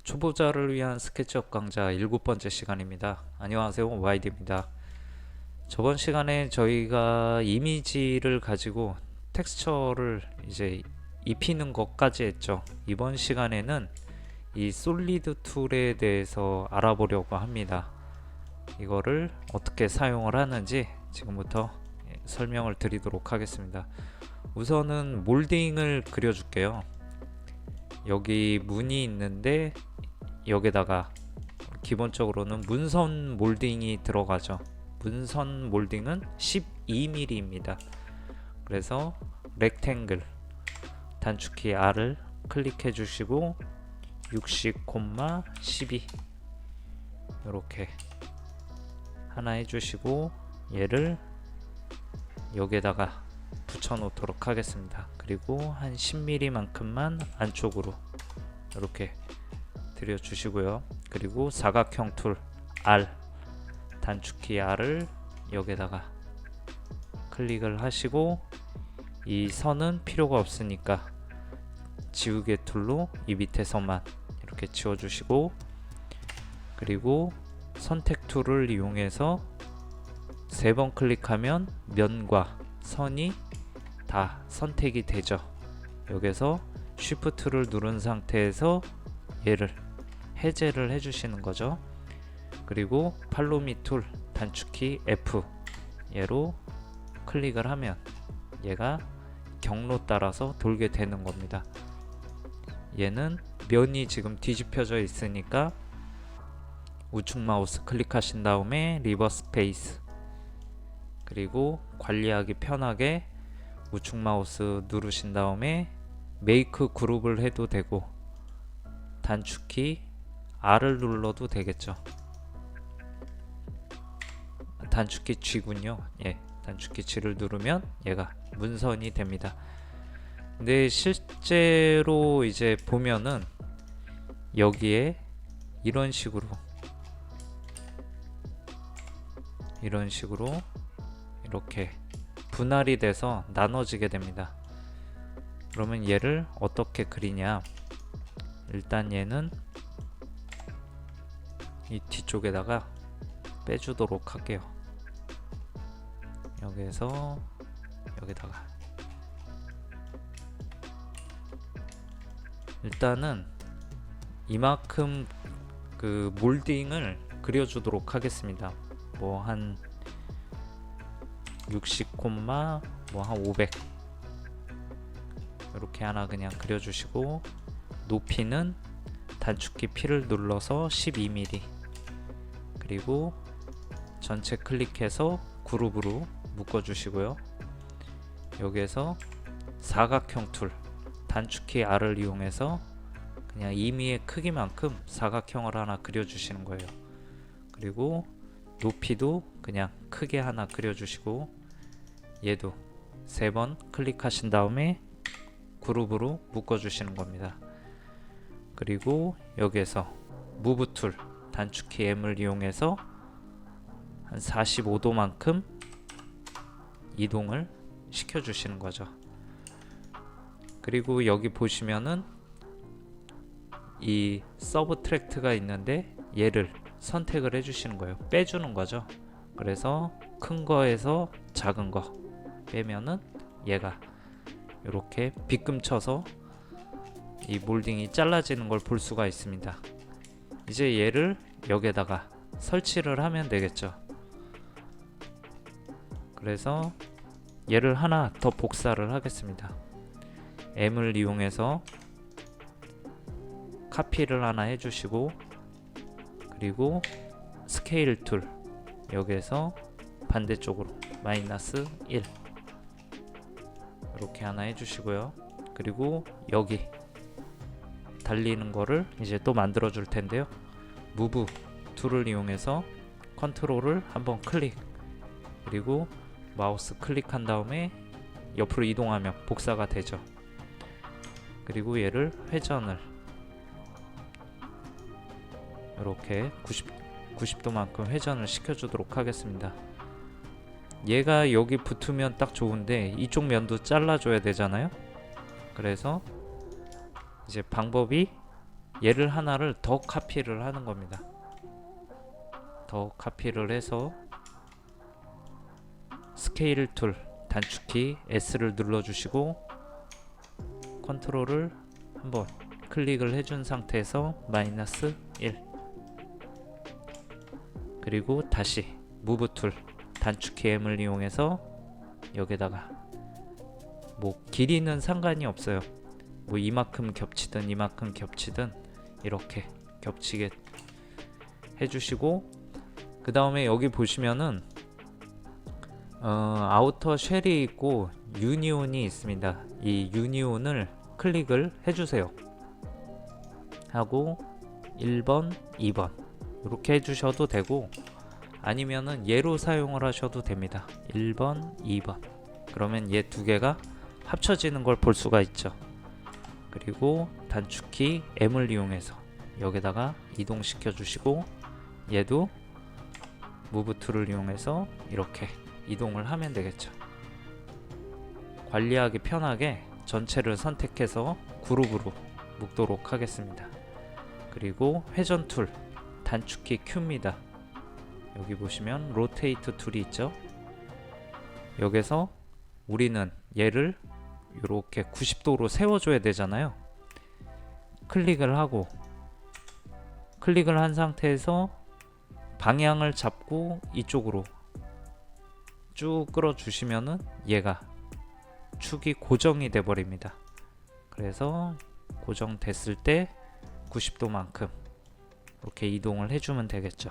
초보자를 위한 스케치업 강좌 7번째 시간입니다. 안녕하세요, YD입니다. 저번 시간에 저희가 이미지를 가지고 텍스처를 이제 입히는 것까지 했죠. 이번 시간에는 이 솔리드 툴에 대해서 알아보려고 합니다. 이거를 어떻게 사용을 하는지 지금부터 설명을 드리도록 하겠습니다. 우선은 몰딩을 그려줄게요. 여기 문이 있는데 여기다가 기본적으로는 문선 몰딩이 들어가죠. 문선 몰딩은 12mm입니다. 그래서 렉탱글 단축키 R을 클릭해 주시고 60,12 이렇게 하나 해주시고 얘를 여기에다가 붙여 놓도록 하겠습니다. 그리고 한 10mm만큼만 안쪽으로 이렇게 들여 주시고요. 그리고 사각형 툴 R 단축키 R을 여기에다가 클릭을 하시고 이 선은 필요가 없으니까 지우개 툴로 이 밑에서만 이렇게 지워 주시고, 그리고 선택 툴을 이용해서 3번 클릭하면 면과 선이 다 선택이 되죠. 여기서 Shift를 누른 상태에서 얘를 해제를 해주시는 거죠. 그리고 팔로미 툴 단축키 F 얘로 클릭을 하면 얘가 경로 따라서 돌게 되는 겁니다. 얘는 면이 지금 뒤집혀져 있으니까 우측 마우스 클릭하신 다음에 리버스 페이스, 그리고 관리하기 편하게 우측 마우스 누르신 다음에 메이크 그룹을 해도 되고 단축키 R을 눌러도 되겠죠. 단축키 G군요. 단축키 G를 누르면 얘가 문선이 됩니다. 근데 실제로 이제 보면은 여기에 이런 식으로 이렇게 분할이 돼서 나눠지게 됩니다. 그러면 얘를 어떻게 그리냐, 일단 얘는 이 뒤쪽에다가 빼주도록 할게요. 여기에서 여기다가 일단은 이만큼 그 몰딩을 그려주도록 하겠습니다. 뭐 한 60, 한 500 이렇게 하나 그냥 그려주시고, 높이는 단축키 P를 눌러서 12mm, 그리고 전체 클릭해서 그룹으로 묶어주시고요. 여기에서 사각형 툴 단축키 R을 이용해서 그냥 임의의 크기만큼 사각형을 하나 그려주시는 거예요. 그리고 높이도 그냥 크게 하나 그려주시고, 얘도 3번 클릭하신 다음에 그룹으로 묶어주시는 겁니다. 그리고 여기에서 무브 툴 단축키 M을 이용해서 한 45도만큼 이동을 시켜주시는 거죠. 그리고 여기 보시면은 이 서브트랙트가 있는데 얘를 선택을 해주시는 거예요. 빼주는 거죠. 그래서 큰 거에서 작은 거 빼면은 얘가 이렇게 빗금 쳐서 이 몰딩이 잘라지는 걸 볼 수가 있습니다. 이제 얘를 여기에다가 설치를 하면 되겠죠. 그래서 얘를 하나 더 복사를 하겠습니다. M을 이용해서 카피를 하나 해주시고, 그리고 스케일 툴 여기에서 반대쪽으로 -1 이렇게 하나 해주시고요. 그리고 여기 달리는 거를 이제 또 만들어 줄 텐데요. 무브 툴을 이용해서 컨트롤을 한번 클릭, 그리고 마우스 클릭한 다음에 옆으로 이동하면 복사가 되죠. 그리고 얘를 회전을 이렇게 90도만큼 회전을 시켜주도록 하겠습니다. 얘가 여기 붙으면 딱 좋은데 이쪽 면도 잘라줘야 되잖아요. 그래서 이제 방법이 얘를 하나를 더 카피를 하는 겁니다. 더 카피를 해서 스케일 툴 단축키 S를 눌러주시고 컨트롤을 한번 클릭을 해준 상태에서 -1 그리고 다시 무브 툴 단축키 M을 이용해서 여기다가 뭐 길이는 상관이 없어요. 뭐 이만큼 겹치든 이만큼 겹치든 이렇게 겹치게 해주시고, 그 다음에 여기 보시면은 아우터 쉘이 있고 유니온이 있습니다. 이 유니온을 클릭을 해주세요. 하고 1번, 2번 이렇게 해주셔도 되고, 아니면은 얘로 사용을 하셔도 됩니다. 1번, 2번 그러면 얘 두 개가 합쳐지는 걸 볼 수가 있죠. 그리고 단축키 M을 이용해서 여기다가 이동시켜 주시고, 얘도 무브 툴을 이용해서 이렇게 이동을 하면 되겠죠. 관리하기 편하게 전체를 선택해서 그룹으로 묶도록 하겠습니다. 그리고 회전 툴 단축키 Q입니다. 여기 보시면 로테이트 툴이 있죠. 여기서 우리는 얘를 이렇게 90도로 세워줘야 되잖아요. 클릭을 하고, 클릭을 한 상태에서 방향을 잡고 이쪽으로 쭉 끌어주시면은 얘가 축이 고정이 돼 버립니다. 그래서 고정됐을 때 90도만큼 이렇게 이동을 해주면 되겠죠.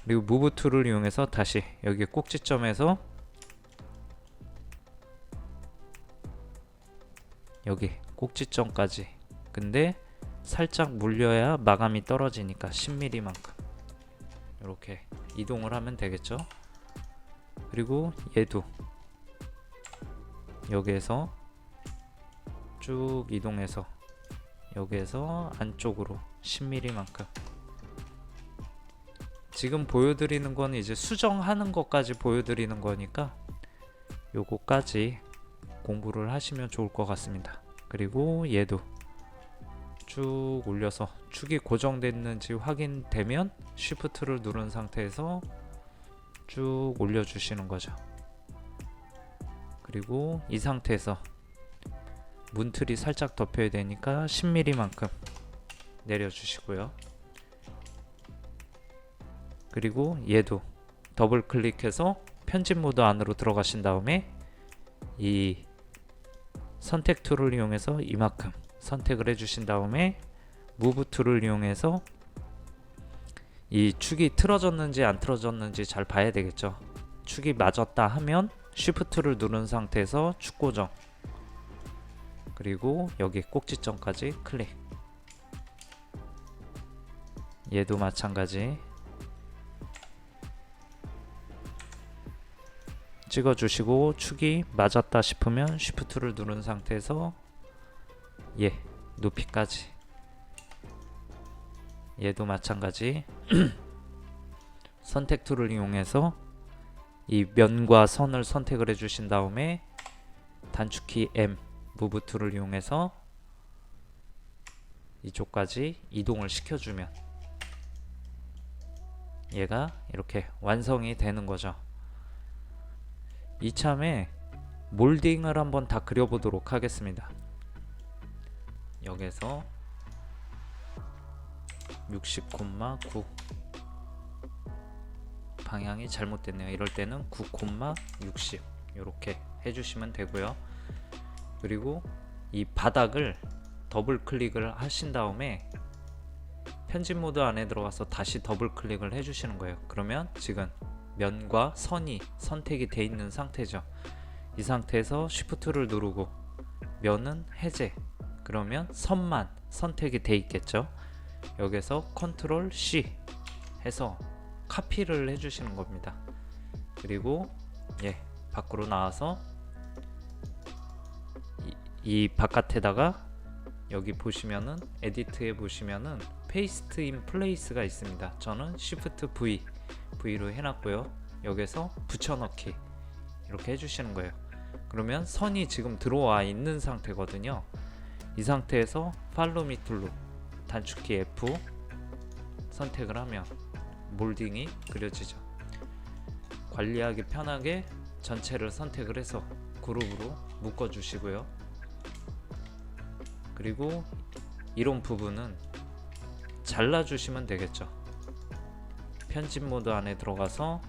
그리고 무브 툴을 이용해서 다시 여기 꼭지점에서 여기 꼭지점까지, 근데 살짝 물려야 마감이 떨어지니까 10mm만큼 이렇게 이동을 하면 되겠죠. 그리고 얘도 여기에서 쭉 이동해서 여기에서 안쪽으로 10mm만큼. 지금 보여드리는 건 이제 수정하는 것까지 보여드리는 거니까 요거까지 공부를 하시면 좋을 것 같습니다. 그리고 얘도 쭉 올려서 축이 고정됐는지 확인되면 Shift를 누른 상태에서 쭉 올려주시는 거죠. 그리고 이 상태에서 문틀이 살짝 덮여야 되니까 10mm만큼 내려주시고요. 그리고 얘도 더블 클릭해서 편집 모드 안으로 들어가신 다음에 이 선택 툴을 이용해서 이만큼 선택을 해주신 다음에 무브 툴을 이용해서 이 축이 틀어졌는지 안 틀어졌는지 잘 봐야 되겠죠. 축이 맞았다 하면 Shift를 누른 상태에서 축 고정, 그리고 여기 꼭지점까지 클릭. 얘도 마찬가지 찍어주시고, 축이 맞았다 싶으면 Shift를 누른 상태에서 얘 높이까지, 얘도 마찬가지 선택 툴을 이용해서 이 면과 선을 선택을 해주신 다음에 단축키 M, 무브 툴을 이용해서 이쪽까지 이동을 시켜주면 얘가 이렇게 완성이 되는 거죠. 이참에 몰딩을 한번 다 그려보도록 하겠습니다. 여기서 60,9 방향이 잘못됐네요. 이럴 때는 9,60 이렇게 해주시면 되고요. 그리고 이 바닥을 더블 클릭을 하신 다음에 편집 모드 안에 들어가서 다시 더블 클릭을 해주시는 거예요. 그러면 지금 면과 선이 선택이 돼 있는 상태죠. 이 상태에서 Shift를 누르고 면은 해제, 그러면 선만 선택이 돼 있겠죠. 여기서 컨트롤 C 해서 카피를 해주시는 겁니다. 그리고 밖으로 나와서 이 바깥에다가 여기 보시면은 에디트에 보시면은 페이스트 인 플레이스가 있습니다. 저는 Shift V로 해놨고요. 여기서 붙여넣기 이렇게 해주시는 거예요. 그러면 선이 지금 들어와 있는 상태거든요. 이 상태에서 팔로우 미 툴로 단축키 F 선택을 하면 몰딩이 그려지죠. 관리하기 편하게 전체를 선택을 해서 그룹으로 묶어 주시고요. 그리고 이런 부분은 잘라 주시면 되겠죠. 편집 모드 안에 들어가서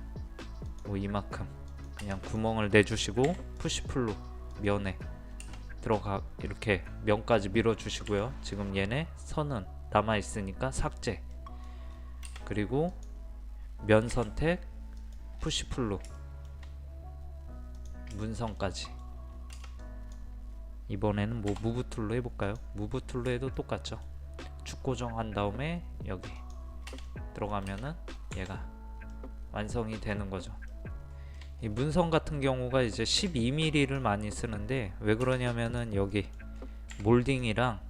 뭐 이만큼 그냥 구멍을 내주시고 푸시풀로 면에 들어가 이렇게 면까지 밀어 주시고요. 지금 얘네 선은 남아 있으니까 삭제. 그리고 면 선택 푸시풀로 문선까지. 이번에는 뭐 무브 툴로 해볼까요? 무브 툴로 해도 똑같죠. 축 고정한 다음에 여기 들어가면은 얘가 완성이 되는 거죠. 이 문선 같은 경우가 이제 12mm를 많이 쓰는데 왜 그러냐면은 여기 몰딩이랑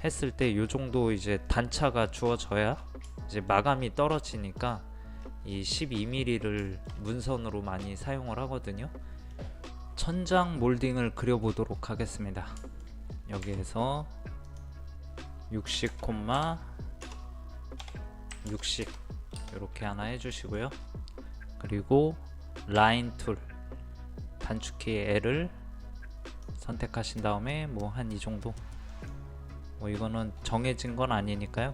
했을 때 요 정도 이제 단차가 주어져야 이제 마감이 떨어지니까 이 12mm를 문선으로 많이 사용을 하거든요. 천장 몰딩을 그려보도록 하겠습니다. 여기에서 60, 60 이렇게 하나 해주시고요. 그리고 라인 툴 단축키 L을 선택하신 다음에 뭐 한 이 정도, 뭐 이거는 정해진 건 아니니까요.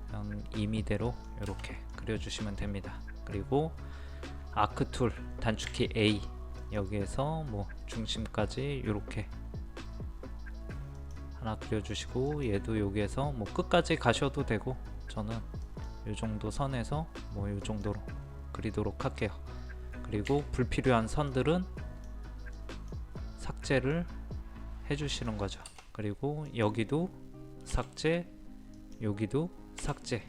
그냥 임의대로 이렇게 그려주시면 됩니다. 그리고 아크 툴 단축키 A 여기에서 뭐 중심까지 이렇게 하나 그려주시고, 얘도 여기에서 뭐 끝까지 가셔도 되고 저는 이 정도 선에서 뭐 이 정도로 그리도록 할게요. 그리고 불필요한 선들은 삭제를 해주시는 거죠. 그리고 여기도 삭제, 여기도 삭제.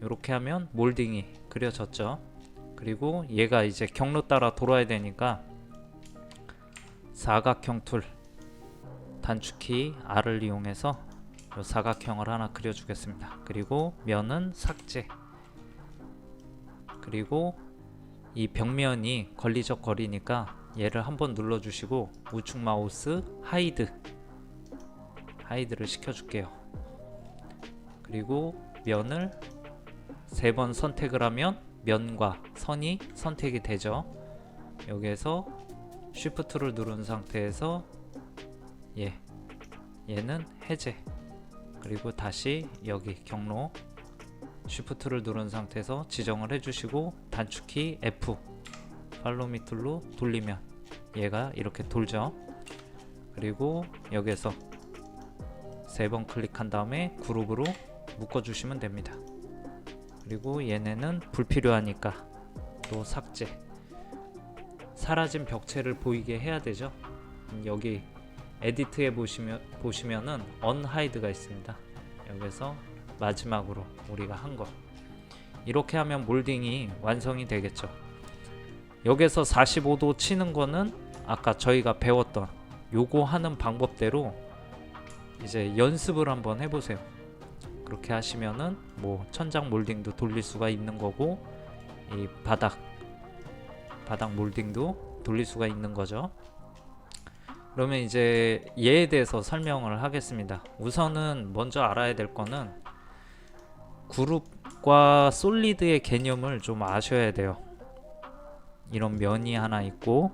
이렇게 하면 몰딩이 그려졌죠. 그리고 얘가 이제 경로 따라 돌아야 되니까 사각형 툴 단축키 R을 이용해서 이 사각형을 하나 그려주겠습니다. 그리고 면은 삭제. 그리고 이 벽면이 걸리적거리니까 얘를 한번 눌러주시고 우측 마우스 하이드를 시켜줄게요. 그리고 면을 3번 선택을 하면 면과 선이 선택이 되죠. 여기에서 Shift를 누른 상태에서 얘는 해제. 그리고 다시 여기 경로 Shift를 누른 상태에서 지정을 해주시고 단축키 F 팔로미 툴로 돌리면 얘가 이렇게 돌죠. 그리고 여기에서 3번 클릭한 다음에 그룹으로 묶어주시면 됩니다. 그리고 얘네는 불필요하니까 또 삭제. 사라진 벽체를 보이게 해야 되죠. 여기 에디트에 보시면은 언하이드가 있습니다. 여기서 마지막으로 우리가 한 거 이렇게 하면 몰딩이 완성이 되겠죠. 여기서 45도 치는 거는 아까 저희가 배웠던 요거 하는 방법대로 이제 연습을 한번 해보세요. 그렇게 하시면은 뭐 천장 몰딩도 돌릴 수가 있는 거고, 이 바닥 몰딩도 돌릴 수가 있는 거죠. 그러면 이제 얘에 대해서 설명을 하겠습니다. 우선은 먼저 알아야 될 거는 그룹과 솔리드의 개념을 좀 아셔야 돼요. 이런 면이 하나 있고,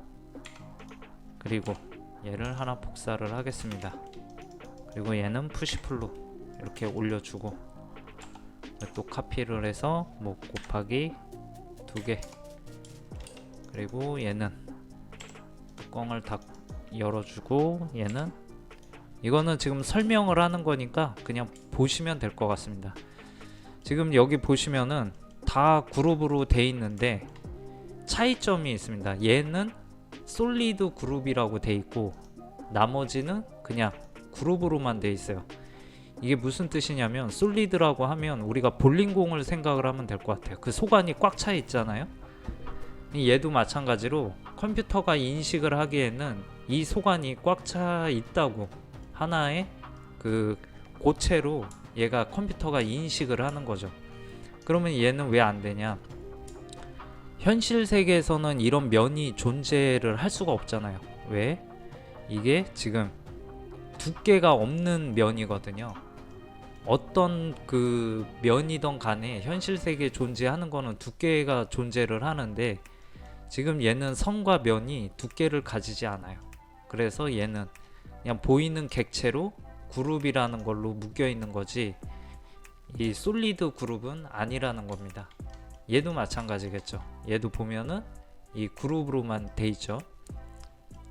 그리고 얘를 하나 복사를 하겠습니다. 그리고 얘는 푸시풀로 이렇게 올려주고, 또 카피를 해서 뭐 곱하기 2개. 그리고 얘는 뚜껑을 다 열어주고, 얘는 이거는 지금 설명을 하는 거니까 그냥 보시면 될 것 같습니다. 지금 여기 보시면은 다 그룹으로 돼 있는데 차이점이 있습니다. 얘는 솔리드 그룹이라고 돼 있고 나머지는 그냥 그룹으로만 돼 있어요. 이게 무슨 뜻이냐면, 솔리드라고 하면 우리가 볼링공을 생각을 하면 될 것 같아요. 그 소관이 꽉 차 있잖아요. 얘도 마찬가지로 컴퓨터가 인식을 하기에는 이 소관이 꽉 차 있다고 하나의 그 고체로 얘가 컴퓨터가 인식을 하는 거죠. 그러면 얘는 왜 안 되냐? 현실 세계에서는 이런 면이 존재를 할 수가 없잖아요. 왜? 이게 지금 두께가 없는 면이거든요. 어떤 그 면이든 간에 현실 세계에 존재하는 거는 두께가 존재를 하는데, 지금 얘는 선과 면이 두께를 가지지 않아요. 그래서 얘는 그냥 보이는 객체로 그룹이라는 걸로 묶여 있는 거지, 이 솔리드 그룹은 아니라는 겁니다. 얘도 마찬가지겠죠. 얘도 보면은 이 그룹으로만 돼 있죠.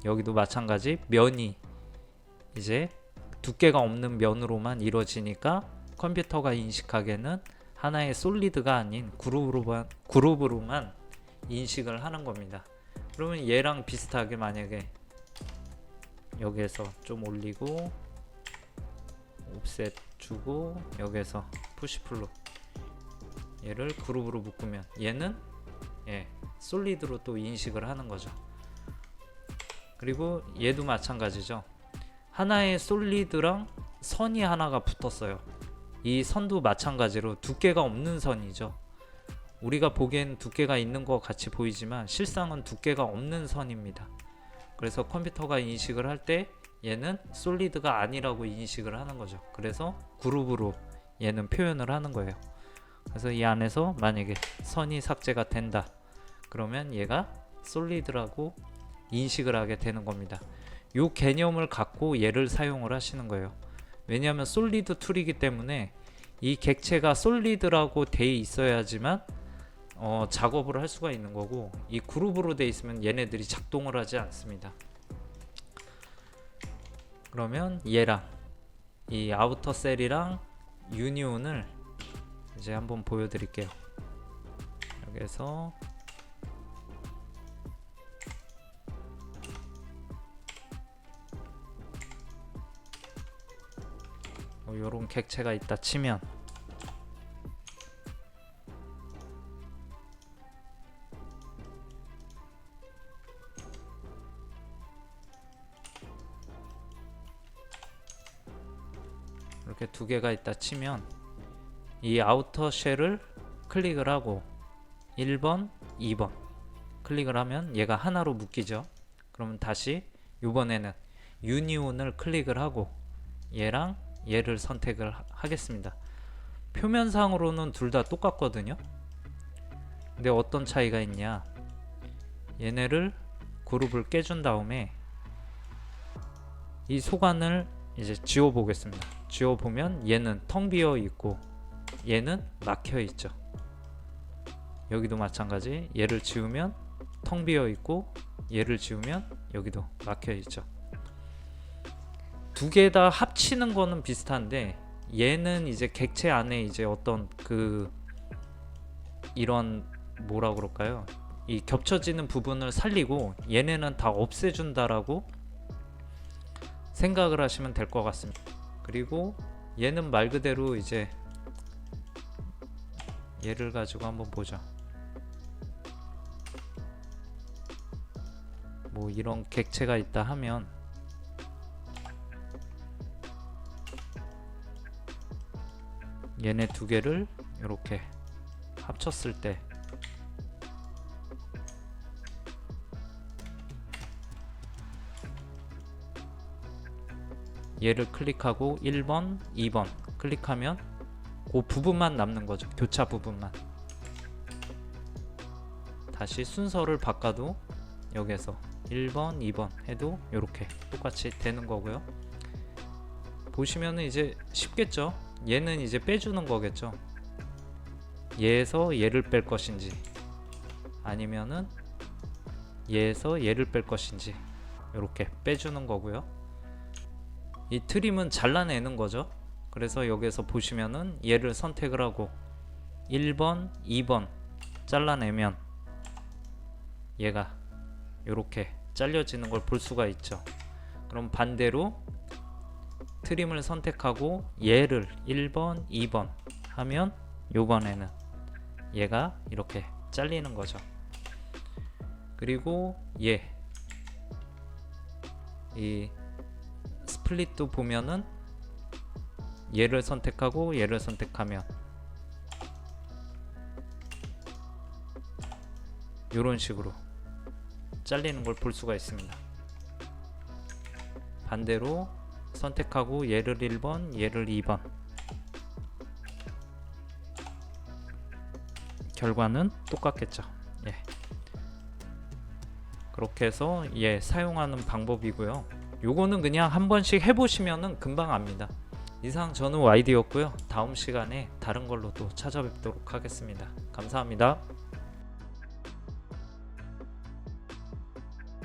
여기도 마찬가지, 면이 이제 두께가 없는 면으로만 이루어지니까 컴퓨터가 인식하기에는 하나의 솔리드가 아닌 그룹으로만 인식을 하는 겁니다. 그러면 얘랑 비슷하게 만약에 여기에서 좀 올리고 옵셋 주고 여기에서 푸시 플롯 얘를 그룹으로 묶으면 얘는 솔리드로 또 인식을 하는 거죠. 그리고 얘도 마찬가지죠. 하나의 솔리드랑 선이 하나가 붙었어요. 이 선도 마찬가지로 두께가 없는 선이죠. 우리가 보기엔 두께가 있는 것 같이 보이지만 실상은 두께가 없는 선입니다. 그래서 컴퓨터가 인식을 할 때 얘는 솔리드가 아니라고 인식을 하는 거죠. 그래서 그룹으로 얘는 표현을 하는 거예요. 그래서 이 안에서 만약에 선이 삭제가 된다, 그러면 얘가 솔리드라고 인식을 하게 되는 겁니다. 이 개념을 갖고 얘를 사용을 하시는 거예요. 왜냐하면 솔리드 툴이기 때문에 이 객체가 솔리드라고 돼 있어야지만 작업을 할 수가 있는 거고, 이 그룹으로 돼 있으면 얘네들이 작동을 하지 않습니다. 그러면 얘랑 이 아우터 셀이랑 유니온을 이제 한번 보여드릴게요. 여기서 요런 객체가 있다 치면 이렇게 두 개가 있다 치면 이 아우터 쉘을 클릭을 하고 1번, 2번 클릭을 하면 얘가 하나로 묶이죠. 그러면 다시 이번에는 유니온을 클릭을 하고 얘랑 얘를 선택을 하겠습니다. 표면상으로는 둘 다 똑같거든요. 근데 어떤 차이가 있냐, 얘네를 그룹을 깨준 다음에 이 소관을 이제 지워 보겠습니다. 지워 보면 얘는 텅 비어 있고 얘는 막혀 있죠. 여기도 마찬가지, 얘를 지우면 텅 비어 있고 얘를 지우면 여기도 막혀 있죠. 두 개 다 합치는 거는 비슷한데, 얘는 이제 객체 안에 이제 어떤 이런 뭐라 그럴까요? 이 겹쳐지는 부분을 살리고 얘네는 다 없애준다라고 생각을 하시면 될 것 같습니다. 그리고 얘는 말 그대로 이제 얘를 가지고 한번 보죠. 뭐 이런 객체가 있다 하면 얘네 두 개를 이렇게 합쳤을 때 얘를 클릭하고 1번, 2번 클릭하면 그 부분만 남는 거죠. 교차 부분만. 다시 순서를 바꿔도 여기서 1번, 2번 해도 이렇게 똑같이 되는 거고요. 보시면은 이제 쉽겠죠. 얘는 이제 빼주는 거겠죠. 얘에서 얘를 뺄 것인지 아니면은 얘에서 얘를 뺄 것인지 이렇게 빼주는 거고요. 이 트림은 잘라내는 거죠. 그래서 여기서 보시면은 얘를 선택을 하고 1번, 2번 잘라내면 얘가 이렇게 잘려지는 걸 볼 수가 있죠. 그럼 반대로 트림을 선택하고 얘를 1번, 2번 하면 요번에는 얘가 이렇게 잘리는 거죠. 그리고 이 스플릿도 보면은 얘를 선택하고 얘를 선택하면 이런 식으로 잘리는 걸 볼 수가 있습니다. 반대로 선택하고 얘를 1번, 얘를 2번. 결과는 똑같겠죠. 예. 그렇게 해서 사용하는 방법이고요. 요거는 그냥 한 번씩 해보시면은 금방 압니다. 이상 저는 YD였고요. 다음 시간에 다른 걸로 또 찾아뵙도록 하겠습니다. 감사합니다.